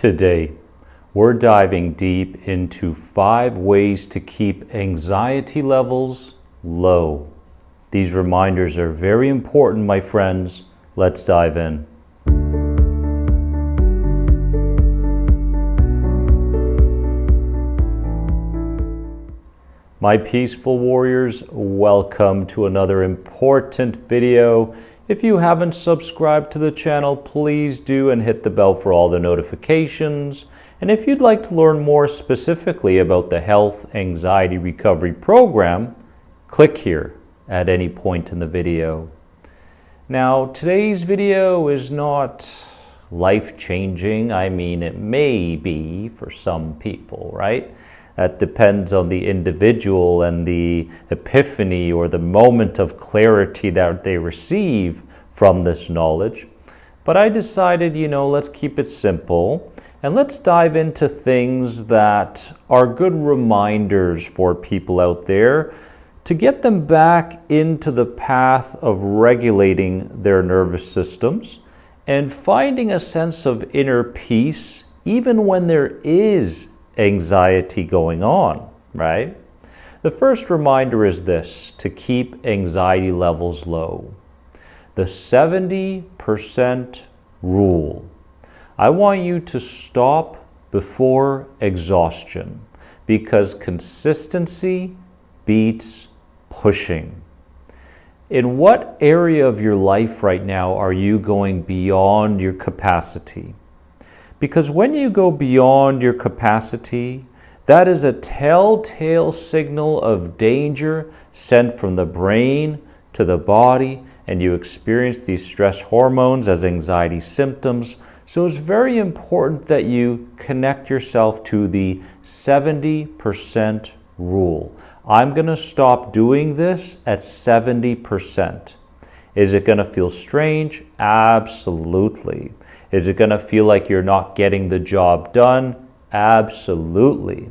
Today, we're diving deep into 5 ways to keep anxiety levels low. These reminders are very important, my friends. Let's dive in. My peaceful warriors, welcome to another important video. If you haven't subscribed to the channel, please do and hit the bell for all the notifications. And if you'd like to learn more specifically about the Health Anxiety Recovery Program, click here at any point in the video. Now, today's video is not life-changing. I mean, it may be for some people, right? That depends on the individual and the epiphany or the moment of clarity that they receive from this knowledge. But I decided, let's keep it simple and let's dive into things that are good reminders for people out there to get them back into the path of regulating their nervous systems and finding a sense of inner peace even when there is anxiety going on, right? The first reminder is this: to keep anxiety levels low. The 70% rule. I want you to stop before exhaustion because consistency beats pushing. In what area of your life right now are you going beyond your capacity? Because when you go beyond your capacity, that is a telltale signal of danger sent from the brain to the body, and you experience these stress hormones as anxiety symptoms. So it's very important that you connect yourself to the 70% rule. I'm going to stop doing this at 70%. Is it going to feel strange? Absolutely. Is it going to feel like you're not getting the job done? Absolutely.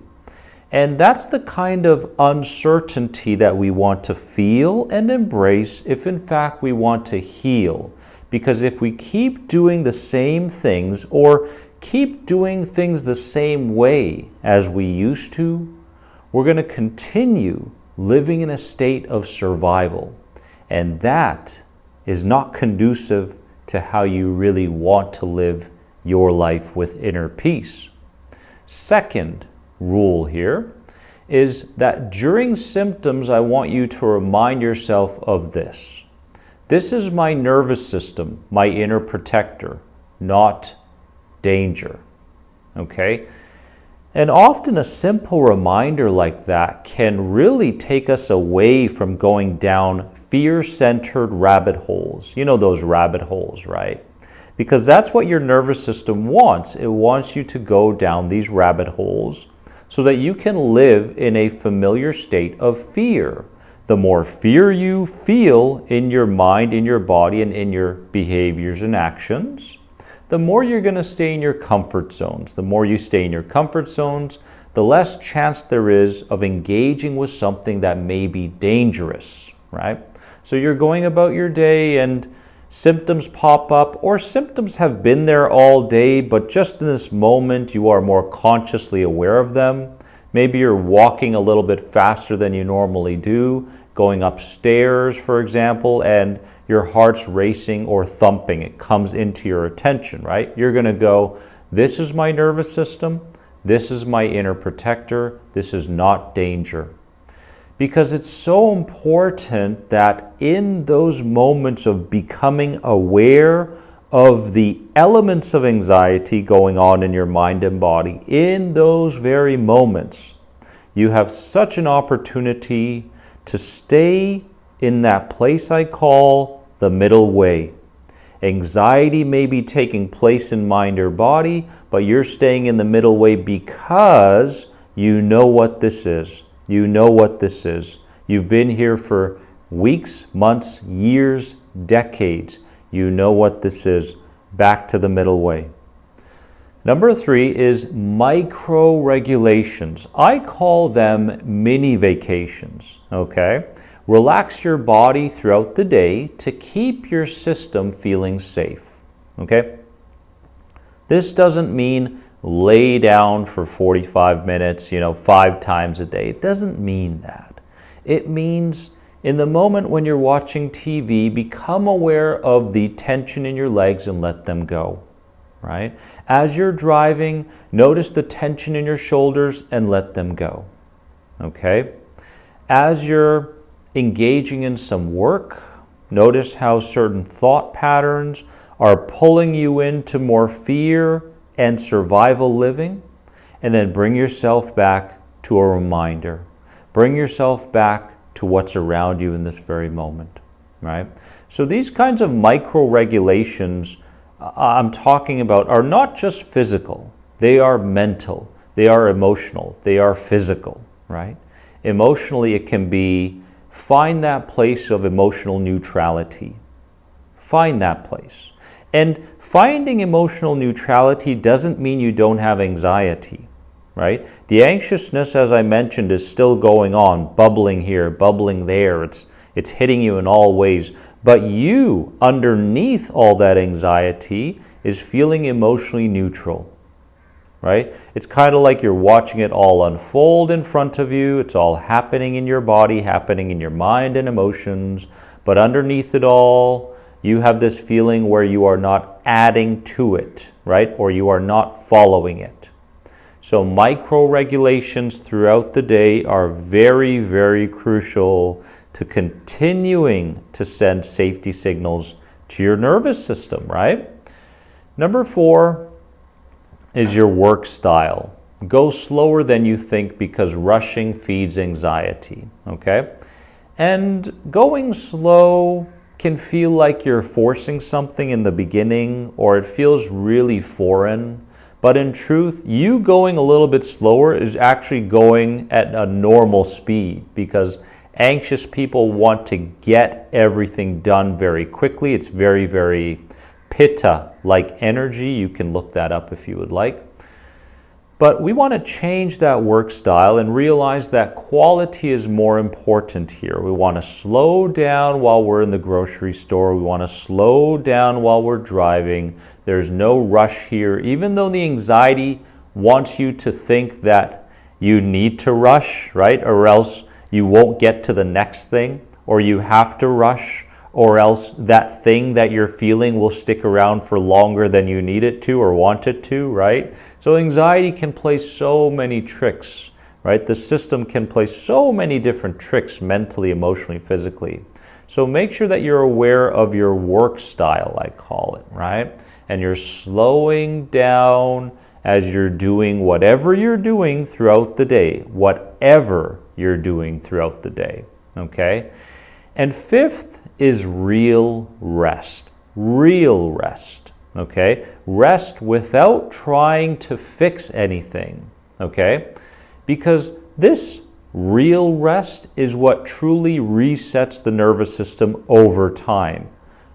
And that's the kind of uncertainty that we want to feel and embrace if in fact we want to heal. Because if we keep doing the same things or keep doing things the same way as we used to, we're going to continue living in a state of survival. And that is not conducive to how you really want to live your life with inner peace. Second rule here is that during symptoms, I want you to remind yourself of this. This is my nervous system, my inner protector, not danger. Okay? And often a simple reminder like that can really take us away from going down fear-centered rabbit holes. You know those rabbit holes, right? Because that's what your nervous system wants. It wants you to go down these rabbit holes so that you can live in a familiar state of fear. The more fear you feel in your mind, in your body, and in your behaviors and actions, the more you're going to stay in your comfort zones. The more you stay in your comfort zones, the less chance there is of engaging with something that may be dangerous, right? So you're going about your day and symptoms pop up, or symptoms have been there all day, but just in this moment you are more consciously aware of them. Maybe you're walking a little bit faster than you normally do, going upstairs, for example, and your heart's racing or thumping. It comes into your attention, right? You're going to go, this is my nervous system, this is my inner protector, this is not danger. Because it's so important that in those moments of becoming aware of the elements of anxiety going on in your mind and body, in those very moments, you have such an opportunity to stay in that place I call the middle way. Anxiety may be taking place in mind or body, but you're staying in the middle way because you know what this is. You know what this is. You've been here for weeks, months, years, decades. You know what this is. Back to the middle way. Number 3 is micro-regulations. I call them mini vacations, okay? Relax your body throughout the day to keep your system feeling safe, okay? This doesn't mean lay down for 45 minutes, 5 times a day. It doesn't mean that. It means in the moment when you're watching TV, become aware of the tension in your legs and let them go, right? As you're driving, notice the tension in your shoulders and let them go, okay? As you're engaging in some work, notice how certain thought patterns are pulling you into more fear and survival living, and then bring yourself back to a reminder. Bring yourself back to what's around you in this very moment, right? So these kinds of micro regulations I'm talking about are not just physical. They are mental, they are emotional, they are physical, right? Emotionally, it can be find that place of emotional neutrality. Find that place. And finding emotional neutrality doesn't mean you don't have anxiety, right? The anxiousness, as I mentioned, is still going on, bubbling here, bubbling there. It's hitting you in all ways. But you, underneath all that anxiety, is feeling emotionally neutral, right? It's kind of like you're watching it all unfold in front of you. It's all happening in your body, happening in your mind and emotions. But underneath it all, you have this feeling where you are not adding to it, right? Or you are not following it. So micro regulations throughout the day are very, very crucial to continuing to send safety signals to your nervous system, right? Number 4 is your work style. Go slower than you think because rushing feeds anxiety, okay? And going slow can feel like you're forcing something in the beginning, or it feels really foreign. But in truth, you going a little bit slower is actually going at a normal speed, because anxious people want to get everything done very quickly. It's very, very pitta-like energy. You can look that up if you would like. But we want to change that work style and realize that quality is more important here. We want to slow down while we're in the grocery store. We want to slow down while we're driving. There's no rush here, even though the anxiety wants you to think that you need to rush, right? Or else you won't get to the next thing, or you have to rush, or else that thing that you're feeling will stick around for longer than you need it to or want it to, right? So anxiety can play so many tricks, right? The system can play so many different tricks mentally, emotionally, physically. So make sure that you're aware of your work style, I call it, right? And you're slowing down as you're doing whatever you're doing throughout the day, whatever you're doing throughout the day, okay? And 5th is real rest, okay? Rest without trying to fix anything, okay? Because this real rest is what truly resets the nervous system over time.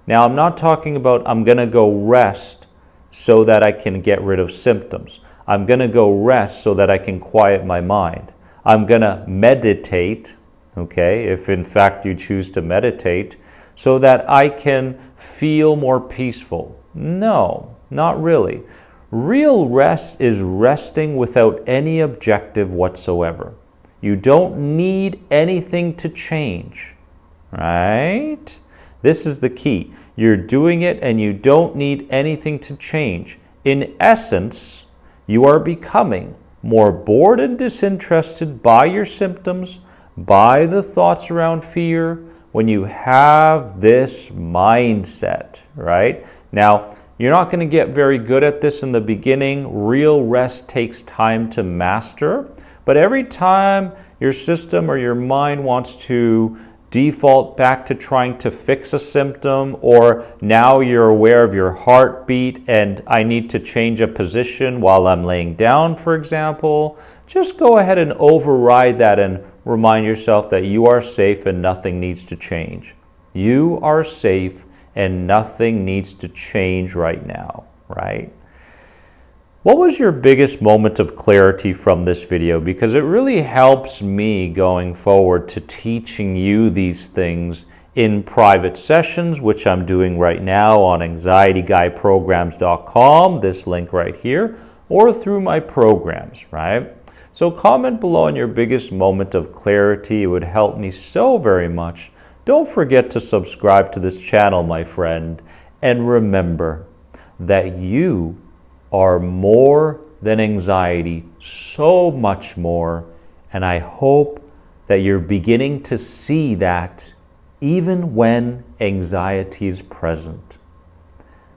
Now, I'm not talking about I'm going to go rest so that I can get rid of symptoms. I'm going to go rest so that I can quiet my mind. I'm going to meditate, okay, if in fact you choose to meditate, so that I can feel more peaceful. No, not really. Real rest is resting without any objective whatsoever. You don't need anything to change, right? This is the key. You're doing it and you don't need anything to change. In essence, you are becoming more bored and disinterested by your symptoms, by the thoughts around fear, when you have this mindset, right? Now, you're not going to get very good at this in the beginning. Real rest takes time to master. But every time your system or your mind wants to default back to trying to fix a symptom, or now you're aware of your heartbeat and I need to change a position while I'm laying down, for example, just go ahead and override that and remind yourself that you are safe and nothing needs to change. You are safe and nothing needs to change right now, right? What was your biggest moment of clarity from this video? Because it really helps me going forward to teaching you these things in private sessions, which I'm doing right now on anxietyguyprograms.com, this link right here, or through my programs, right? So comment below on your biggest moment of clarity. It would help me so very much. Don't forget to subscribe to this channel, my friend. And remember that you are more than anxiety, so much more. And I hope that you're beginning to see that even when anxiety is present.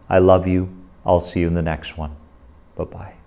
I love you. I'll see you in the next one. Bye-bye.